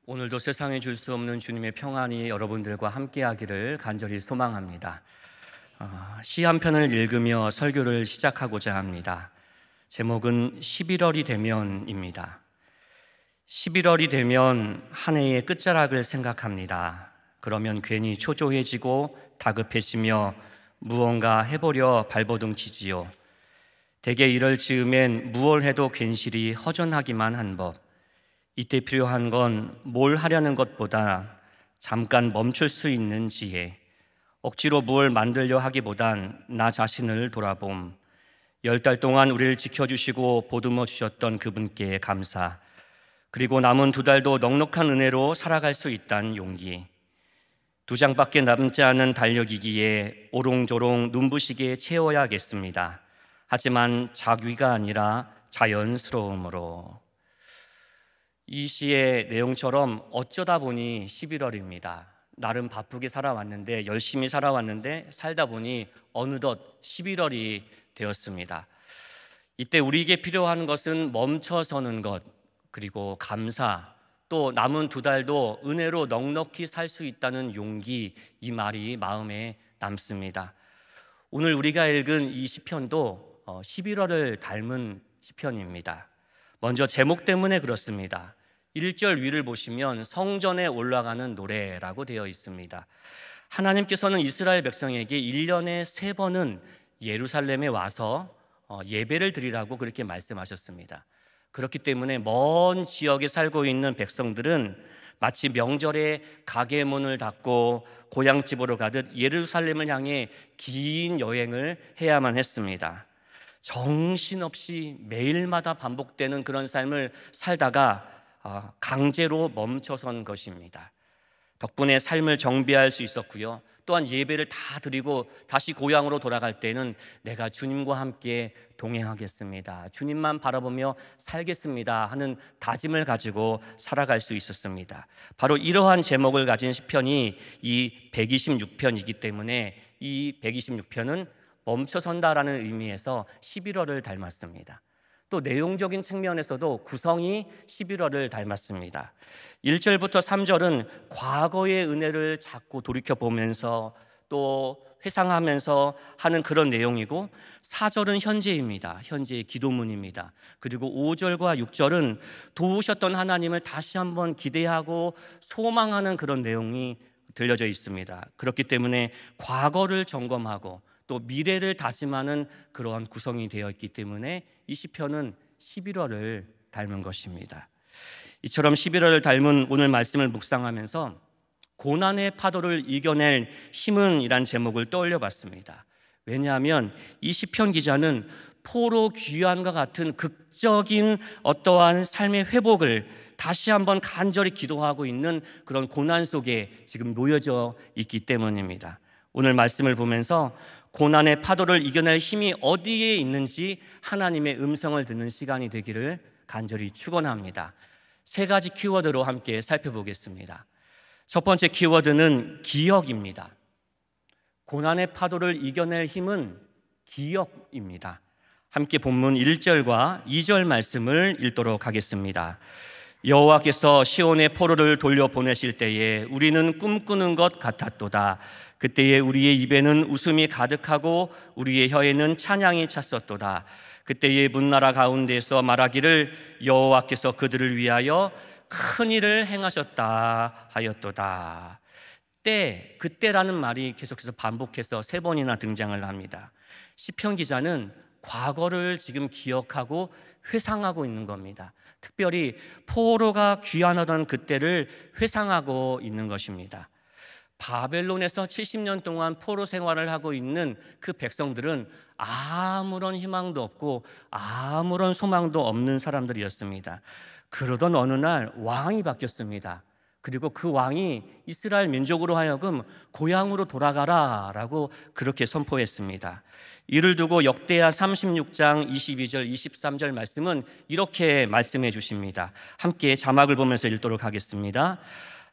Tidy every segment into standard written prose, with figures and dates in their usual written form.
오늘도 세상에 줄 수 없는 주님의 평안이 여러분들과 함께하기를 간절히 소망합니다. 시 한 편을 읽으며 설교를 시작하고자 합니다. 제목은 11월이 되면입니다. 11월이 되면 한 해의 끝자락을 생각합니다. 그러면 괜히 초조해지고 다급해지며 무언가 해보려 발버둥치지요. 대개 이럴 즈음엔 무얼 해도 괜시리 허전하기만 한 법. 이때 필요한 건 뭘 하려는 것보다 잠깐 멈출 수 있는 지혜, 억지로 무엇을 만들려 하기보단 나 자신을 돌아봄, 10달 동안 우리를 지켜주시고 보듬어 주셨던 그분께 감사, 그리고 남은 2달도 넉넉한 은혜로 살아갈 수 있다는 용기. 2장밖에 남지 않은 달력이기에 오롱조롱 눈부시게 채워야겠습니다. 하지만 자귀가 아니라 자연스러움으로. 이 시의 내용처럼 어쩌다 보니 11월입니다. 나름 바쁘게 살아왔는데, 열심히 살아왔는데 살다 보니 어느덧 11월이 되었습니다. 이때 우리에게 필요한 것은 멈춰서는 것, 그리고 감사, 또 남은 2달도 은혜로 넉넉히 살 수 있다는 용기, 이 말이 마음에 남습니다. 오늘 우리가 읽은 이 시편도 11월을 닮은 시편입니다. 먼저 제목 때문에 그렇습니다. 1절 위를 보시면 성전에 올라가는 노래라고 되어 있습니다. 하나님께서는 이스라엘 백성에게 1년에 3번은 예루살렘에 와서 예배를 드리라고 그렇게 말씀하셨습니다. 그렇기 때문에 먼 지역에 살고 있는 백성들은 마치 명절에 가게 문을 닫고 고향집으로 가듯 예루살렘을 향해 긴 여행을 해야만 했습니다. 정신없이 매일마다 반복되는 그런 삶을 살다가 강제로 멈춰선 것입니다. 덕분에 삶을 정비할 수 있었고요. 또한 예배를 다 드리고 다시 고향으로 돌아갈 때는 내가 주님과 함께 동행하겠습니다, 주님만 바라보며 살겠습니다 하는 다짐을 가지고 살아갈 수 있었습니다. 바로 이러한 제목을 가진 시편이 이 126편이기 때문에 이 126편은 멈춰선다라는 의미에서 11월을 닮았습니다. 또 내용적인 측면에서도 구성이 11월을 닮았습니다. 1절부터 3절은 과거의 은혜를 자꾸 돌이켜보면서 또 회상하면서 하는 그런 내용이고, 4절은 현재입니다. 현재의 기도문입니다. 그리고 5절과 6절은 도우셨던 하나님을 다시 한번 기대하고 소망하는 그런 내용이 들려져 있습니다. 그렇기 때문에 과거를 점검하고 또 미래를 다짐하는 그러한 구성이 되어 있기 때문에 이 시편은 11월을 닮은 것입니다. 이처럼 11월을 닮은 오늘 말씀을 묵상하면서 고난의 파도를 이겨낼 힘은 이란 제목을 떠올려 봤습니다. 왜냐하면 이 시편 기자는 포로 귀환과 같은 극적인 어떠한 삶의 회복을 다시 한번 간절히 기도하고 있는 그런 고난 속에 지금 놓여져 있기 때문입니다. 오늘 말씀을 보면서 고난의 파도를 이겨낼 힘이 어디에 있는지 하나님의 음성을 듣는 시간이 되기를 간절히 축원합니다. 3가지 키워드로 함께 살펴보겠습니다. 첫 번째 키워드는 기억입니다. 고난의 파도를 이겨낼 힘은 기억입니다. 함께 본문 1절과 2절 말씀을 읽도록 하겠습니다. 여호와께서 시온의 포로를 돌려보내실 때에 우리는 꿈꾸는 것 같았도다. 그때에 우리의 입에는 웃음이 가득하고 우리의 혀에는 찬양이 찼었도다. 그때의 문나라 가운데서 말하기를 여호와께서 그들을 위하여 큰 일을 행하셨다 하였도다. 그때라는 말이 계속해서 반복해서 3번이나 등장을 합니다. 시편 기자는 과거를 지금 기억하고 회상하고 있는 겁니다. 특별히 포로가 귀환하던 그때를 회상하고 있는 것입니다. 바벨론에서 70년 동안 포로 생활을 하고 있는 그 백성들은 아무런 희망도 없고 아무런 소망도 없는 사람들이었습니다. 그러던 어느 날 왕이 바뀌었습니다. 그리고 그 왕이 이스라엘 민족으로 하여금 고향으로 돌아가라 라고 그렇게 선포했습니다. 이를 두고 역대하 36장 22절 23절 말씀은 이렇게 말씀해 주십니다. 함께 자막을 보면서 읽도록 하겠습니다.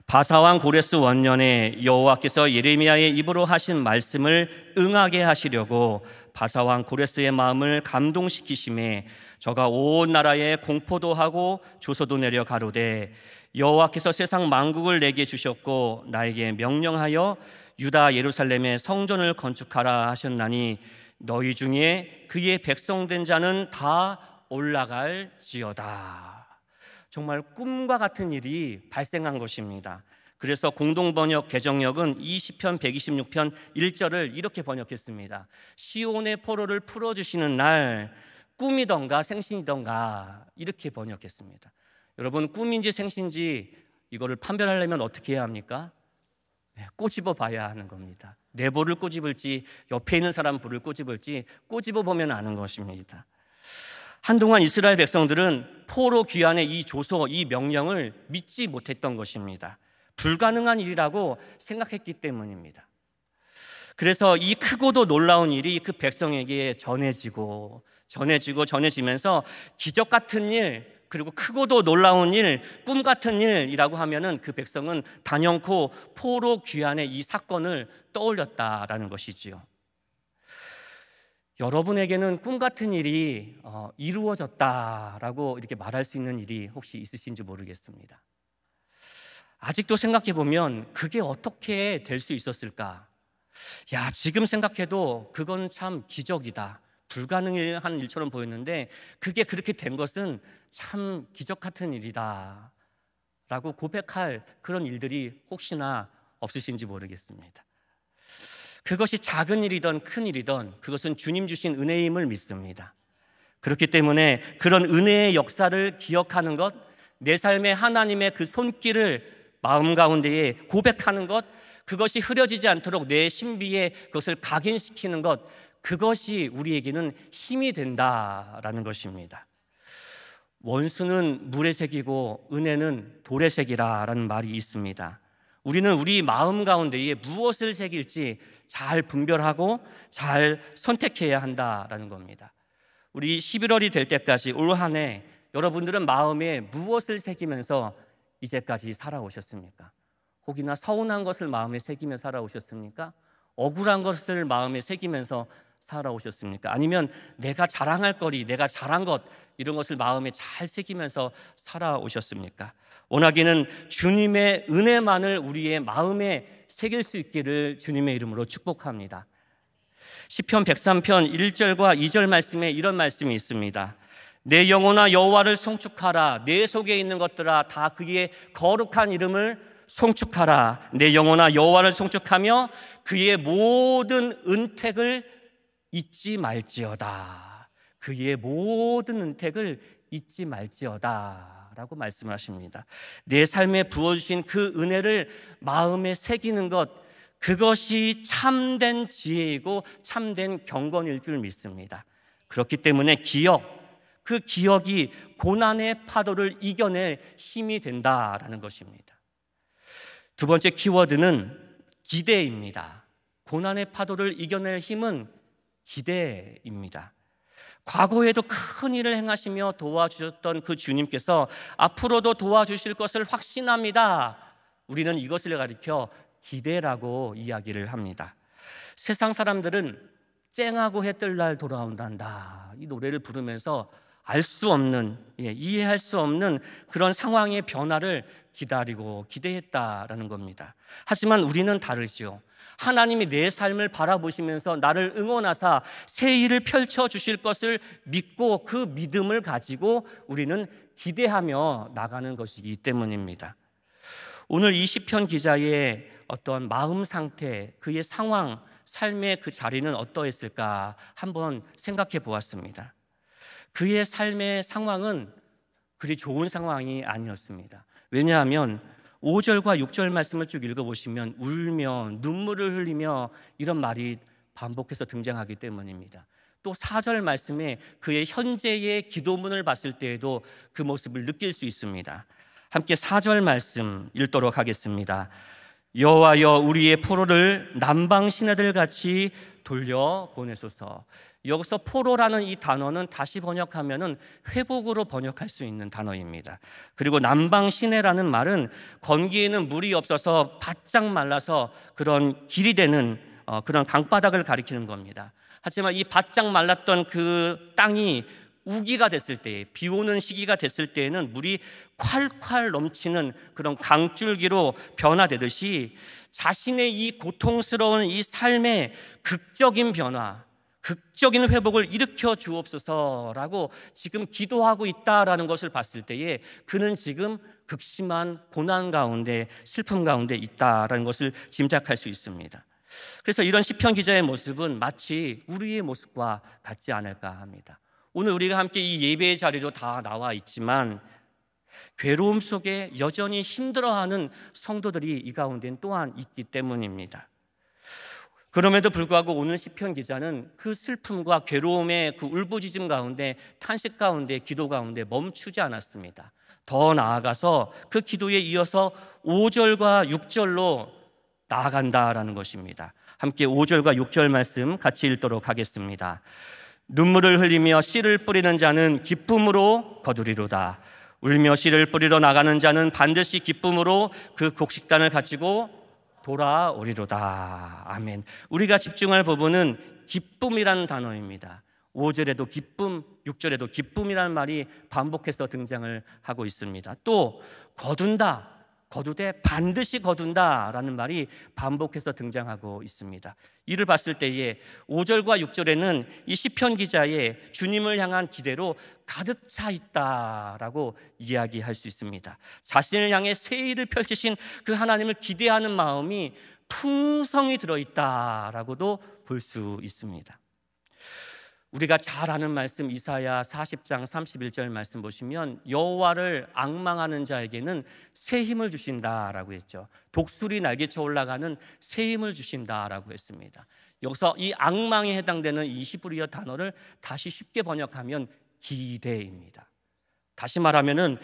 바사왕 고레스 원년에 여호와께서 예레미야의 입으로 하신 말씀을 응하게 하시려고 바사왕 고레스의 마음을 감동시키심에 저가 온 나라에 공포도 하고 조소도 내려 가로되 여호와께서 세상 만국을 내게 주셨고 나에게 명령하여 유다 예루살렘에 성전을 건축하라 하셨나니 너희 중에 그의 백성된 자는 다 올라갈지어다. 정말 꿈과 같은 일이 발생한 것입니다. 그래서 공동번역 개정역은 이 시편 126편 1절을 이렇게 번역했습니다. 시온의 포로를 풀어주시는 날 꿈이던가 생신이던가 이렇게 번역했습니다. 여러분, 꿈인지 생신인지 이거를 판별하려면 어떻게 해야 합니까? 꼬집어 봐야 하는 겁니다. 내 볼을 꼬집을지 옆에 있는 사람 볼을 꼬집을지 꼬집어 보면 아는 것입니다. 한동안 이스라엘 백성들은 포로 귀환의 이 조소, 이 명령을 믿지 못했던 것입니다. 불가능한 일이라고 생각했기 때문입니다. 그래서 이 크고도 놀라운 일이 그 백성에게 전해지면서 기적 같은 일, 그리고 크고도 놀라운 일, 꿈 같은 일이라고 하면은 그 백성은 단연코 포로 귀환의 이 사건을 떠올렸다라는 것이지요. 여러분에게는 꿈 같은 일이 이루어졌다라고 이렇게 말할 수 있는 일이 혹시 있으신지 모르겠습니다. 아직도 생각해 보면 그게 어떻게 될 수 있었을까? 지금 생각해도 그건 참 기적이다. 불가능한 일처럼 보였는데 그게 그렇게 된 것은 참 기적 같은 일이다 라고 고백할 그런 일들이 혹시나 없으신지 모르겠습니다. 그것이 작은 일이든 큰 일이든 그것은 주님 주신 은혜임을 믿습니다. 그렇기 때문에 그런 은혜의 역사를 기억하는 것, 내 삶에 하나님의 그 손길을 마음 가운데에 고백하는 것, 그것이 흐려지지 않도록 내 신비에 그것을 각인시키는 것, 그것이 우리에게는 힘이 된다라는 것입니다. 원수는 물의 색이고 은혜는 돌의 색이라는 말이 있습니다. 우리는 우리 마음 가운데에 무엇을 새길지 잘 분별하고 잘 선택해야 한다라는 겁니다. 우리 11월이 될 때까지 올 한 해 여러분들은 마음에 무엇을 새기면서 이제까지 살아오셨습니까? 혹이나 서운한 것을 마음에 새기며 살아오셨습니까? 억울한 것을 마음에 새기면서 살아오셨습니까? 아니면 내가 자랑할 거리, 내가 잘한 것 이런 것을 마음에 잘 새기면서 살아오셨습니까? 원하기는 주님의 은혜만을 우리의 마음에 새길 수 있기를 주님의 이름으로 축복합니다. 시편 103편 1절과 2절 말씀에 이런 말씀이 있습니다. 내 영혼아 여호와를 송축하라. 내 속에 있는 것들아 다 그의 거룩한 이름을 송축하라. 내 영혼아 여호와를 송축하며 그의 모든 은택을 잊지 말지어다. 그의 모든 은택을 잊지 말지어다 라고 말씀하십니다. 내 삶에 부어주신 그 은혜를 마음에 새기는 것, 그것이 참된 지혜이고 참된 경건일 줄 믿습니다. 그렇기 때문에 그 기억이 고난의 파도를 이겨낼 힘이 된다라는 것입니다. 두 번째 키워드는 기대입니다. 고난의 파도를 이겨낼 힘은 기대입니다. 과거에도 큰 일을 행하시며 도와주셨던 그 주님께서 앞으로도 도와주실 것을 확신합니다. 우리는 이것을 가리켜 기대라고 이야기를 합니다. 세상 사람들은 쨍하고 해 뜰 날 돌아온단다 이 노래를 부르면서 알 수 없는, 이해할 수 없는 그런 상황의 변화를 기다리고 기대했다라는 겁니다. 하지만 우리는 다르지요. 하나님이 내 삶을 바라보시면서 나를 응원하사 새 일을 펼쳐주실 것을 믿고 그 믿음을 가지고 우리는 기대하며 나가는 것이기 때문입니다. 오늘 이 시편 기자의 어떤 마음 상태, 그의 상황, 삶의 그 자리는 어떠했을까 한번 생각해 보았습니다. 그의 삶의 상황은 그리 좋은 상황이 아니었습니다. 왜냐하면 5절과 6절 말씀을 쭉 읽어보시면 울며 눈물을 흘리며 이런 말이 반복해서 등장하기 때문입니다. 또 4절 말씀에 그의 현재의 기도문을 봤을 때에도 그 모습을 느낄 수 있습니다. 함께 4절 말씀 읽도록 하겠습니다. 여호와여 우리의 포로를 남방 시내들 같이 돌려보내소서. 여기서 포로라는 이 단어는 다시 번역하면은 회복으로 번역할 수 있는 단어입니다. 그리고 남방 시내라는 말은 건기에는 물이 없어서 바짝 말라서 그런 길이 되는 그런 강바닥을 가리키는 겁니다. 하지만 이 바짝 말랐던 그 땅이 우기가 됐을 때, 비 오는 시기가 됐을 때에는 물이 콸콸 넘치는 그런 강줄기로 변화되듯이 자신의 이 고통스러운 이 삶의 극적인 변화, 극적인 회복을 일으켜 주옵소서라고 지금 기도하고 있다라는 것을 봤을 때에 그는 지금 극심한 고난 가운데, 슬픔 가운데 있다라는 것을 짐작할 수 있습니다. 그래서 이런 시편 기자의 모습은 마치 우리의 모습과 같지 않을까 합니다. 오늘 우리가 함께 이 예배의 자리로 다 나와 있지만 괴로움 속에 여전히 힘들어하는 성도들이 이 가운데는 또한 있기 때문입니다. 그럼에도 불구하고 오늘 시편 기자는 그 슬픔과 괴로움의 그 울부짖음 가운데, 탄식 가운데, 기도 가운데 멈추지 않았습니다. 더 나아가서 그 기도에 이어서 5절과 6절로 나아간다라는 것입니다. 함께 5절과 6절 말씀 같이 읽도록 하겠습니다. 눈물을 흘리며 씨를 뿌리는 자는 기쁨으로 거두리로다. 울며 씨를 뿌리러 나가는 자는 반드시 기쁨으로 그 곡식단을 가지고 돌아오리로다. 아멘. 우리가 집중할 부분은 기쁨이라는 단어입니다. 5절에도 기쁨, 6절에도 기쁨이라는 말이 반복해서 등장을 하고 있습니다. 또 거둔다, 거두되 반드시 거둔다라는 말이 반복해서 등장하고 있습니다. 이를 봤을 때에 5절과 6절에는 이 시편 기자의 주님을 향한 기대로 가득 차 있다라고 이야기할 수 있습니다. 자신을 향해 새 일을 펼치신 그 하나님을 기대하는 마음이 풍성히 들어있다라고도 볼 수 있습니다. 우리가 잘 아는 말씀 이사야 40장 31절 말씀 보시면 여호와를 앙망하는 자에게는 새 힘을 주신다라고 했죠. 독수리 날개쳐 올라가는 새 힘을 주신다라고 했습니다. 여기서 이 앙망에 해당되는 이 히브리어 단어를 다시 쉽게 번역하면 기대입니다. 다시 말하면은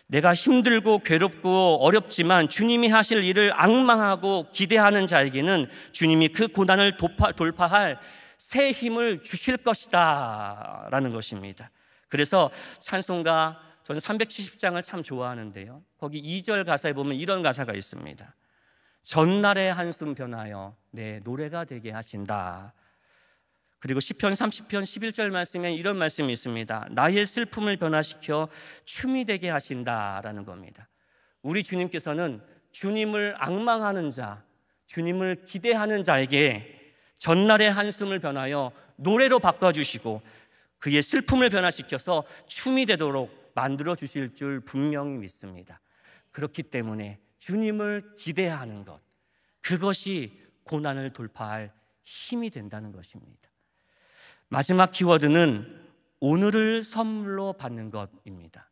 내가 힘들고 괴롭고 어렵지만 주님이 하실 일을 앙망하고 기대하는 자에게는 주님이 그 고난을 돌파할 새 힘을 주실 것이다 라는 것입니다. 그래서 찬송가, 저는 370장을 참 좋아하는데요, 거기 2절 가사에 보면 이런 가사가 있습니다. 전날의 한숨 변하여 내 노래가 되게 하신다. 그리고 시편 30편 11절 말씀에 이런 말씀이 있습니다. 나의 슬픔을 변화시켜 춤이 되게 하신다라는 겁니다. 우리 주님께서는 주님을 앙망하는 자, 주님을 기대하는 자에게 전날의 한숨을 변하여 노래로 바꿔주시고 그의 슬픔을 변화시켜서 춤이 되도록 만들어 주실 줄 분명히 믿습니다. 그렇기 때문에 주님을 기대하는 것, 그것이 고난을 돌파할 힘이 된다는 것입니다. 마지막 키워드는 오늘을 선물로 받는 것입니다.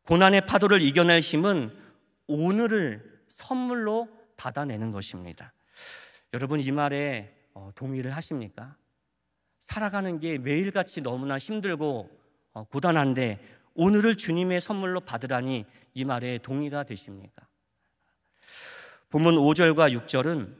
고난의 파도를 이겨낼 힘은 오늘을 선물로 받아내는 것입니다. 여러분, 이 말에 동의를 하십니까? 살아가는 게 매일같이 너무나 힘들고 고단한데 오늘을 주님의 선물로 받으라니 이 말에 동의가 되십니까? 본문 5절과 6절은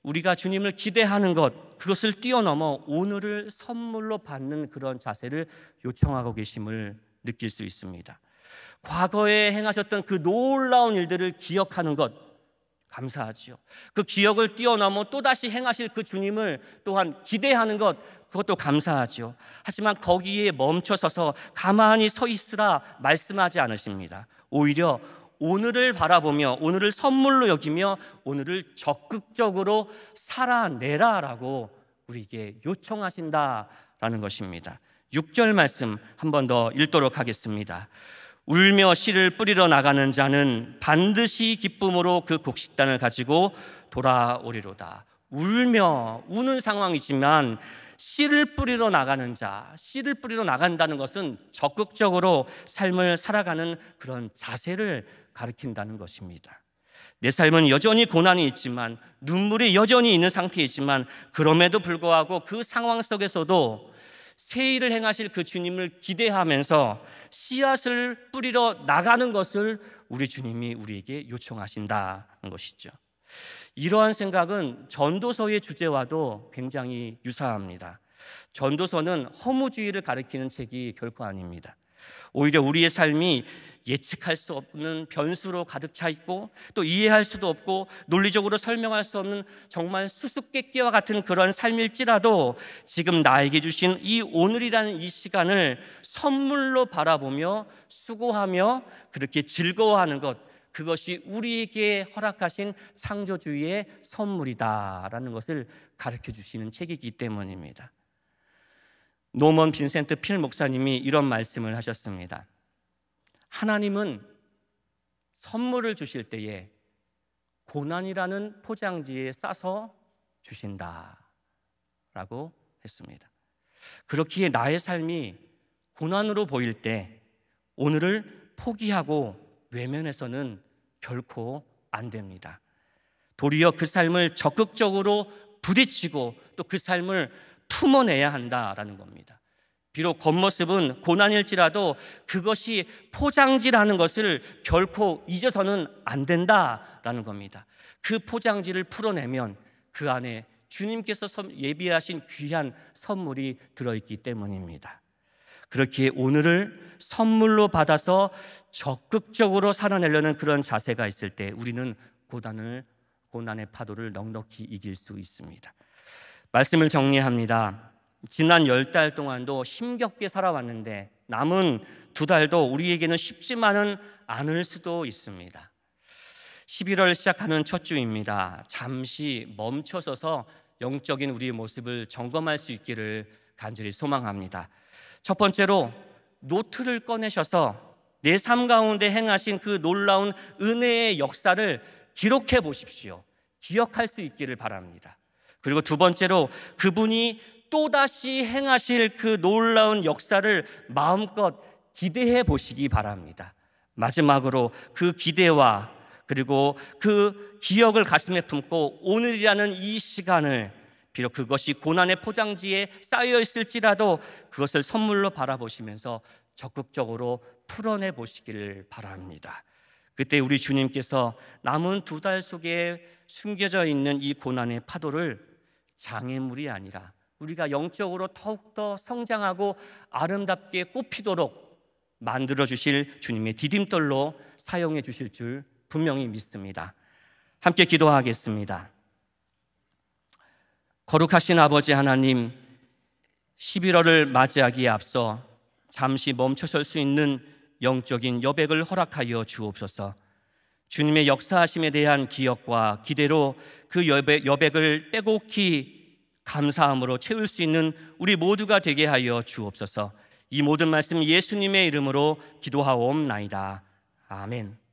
우리가 주님을 기대하는 것, 그것을 뛰어넘어 오늘을 선물로 받는 그런 자세를 요청하고 계심을 느낄 수 있습니다. 과거에 행하셨던 그 놀라운 일들을 기억하는 것, 감사하지요. 그 기억을 뛰어넘어 또다시 행하실 그 주님을 또한 기대하는 것, 그것도 감사하지요. 하지만 거기에 멈춰서서 가만히 서 있으라 말씀하지 않으십니다. 오히려 오늘을 바라보며 오늘을 선물로 여기며 오늘을 적극적으로 살아내라라고 우리에게 요청하신다라는 것입니다. 6절 말씀 한 번 더 읽도록 하겠습니다. 울며 씨를 뿌리러 나가는 자는 반드시 기쁨으로 그 곡식단을 가지고 돌아오리로다. 울며 우는 상황이지만 씨를 뿌리러 나가는 자, 씨를 뿌리러 나간다는 것은 적극적으로 삶을 살아가는 그런 자세를 가리킨다는 것입니다. 내 삶은 여전히 고난이 있지만, 눈물이 여전히 있는 상태이지만, 그럼에도 불구하고 그 상황 속에서도 새 일을 행하실 그 주님을 기대하면서 씨앗을 뿌리러 나가는 것을 우리 주님이 우리에게 요청하신다는 것이죠. 이러한 생각은 전도서의 주제와도 굉장히 유사합니다. 전도서는 허무주의를 가리키는 책이 결코 아닙니다. 오히려 우리의 삶이 예측할 수 없는 변수로 가득 차 있고 또 이해할 수도 없고 논리적으로 설명할 수 없는 정말 수수께끼와 같은 그런 삶일지라도 지금 나에게 주신 이 오늘이라는 이 시간을 선물로 바라보며 수고하며 그렇게 즐거워하는 것, 그것이 우리에게 허락하신 창조주의 선물이다라는 것을 가르쳐 주시는 책이기 때문입니다. 노먼 빈센트 필 목사님이 이런 말씀을 하셨습니다. 하나님은 선물을 주실 때에 고난이라는 포장지에 싸서 주신다라고 했습니다. 그렇기에 나의 삶이 고난으로 보일 때 오늘을 포기하고 외면해서는 결코 안 됩니다. 도리어 그 삶을 적극적으로 부딪히고 또 그 삶을 품어내야 한다라는 겁니다. 비록 겉모습은 고난일지라도 그것이 포장지라는 것을 결코 잊어서는 안 된다라는 겁니다. 그 포장지를 풀어내면 그 안에 주님께서 예비하신 귀한 선물이 들어있기 때문입니다. 그렇기에 오늘을 선물로 받아서 적극적으로 살아내려는 그런 자세가 있을 때 우리는 고난의 파도를 넉넉히 이길 수 있습니다. 말씀을 정리합니다. 지난 10달 동안도 힘겹게 살아왔는데 남은 2달도 우리에게는 쉽지만은 않을 수도 있습니다. 11월 시작하는 첫 주입니다. 잠시 멈춰서서 영적인 우리의 모습을 점검할 수 있기를 간절히 소망합니다. 첫 번째로 노트를 꺼내셔서 내 삶 가운데 행하신 그 놀라운 은혜의 역사를 기록해 보십시오. 기억할 수 있기를 바랍니다. 그리고 두 번째로 그분이 또다시 행하실 그 놀라운 역사를 마음껏 기대해 보시기 바랍니다. 마지막으로 그 기대와 그리고 그 기억을 가슴에 품고 오늘이라는 이 시간을 비록 그것이 고난의 포장지에 쌓여 있을지라도 그것을 선물로 바라보시면서 적극적으로 풀어내 보시기를 바랍니다. 그때 우리 주님께서 남은 2달 속에 숨겨져 있는 이 고난의 파도를 장애물이 아니라 우리가 영적으로 더욱더 성장하고 아름답게 꽃피도록 만들어 주실 주님의 디딤돌로 사용해 주실 줄 분명히 믿습니다. 함께 기도하겠습니다. 거룩하신 아버지 하나님, 11월을 맞이하기에 앞서 잠시 멈춰설 수 있는 영적인 여백을 허락하여 주옵소서. 주님의 역사하심에 대한 기억과 기대로 그 여백을 빼곡히 감사함으로 채울 수 있는 우리 모두가 되게 하여 주옵소서. 이 모든 말씀 예수님의 이름으로 기도하옵나이다. 아멘.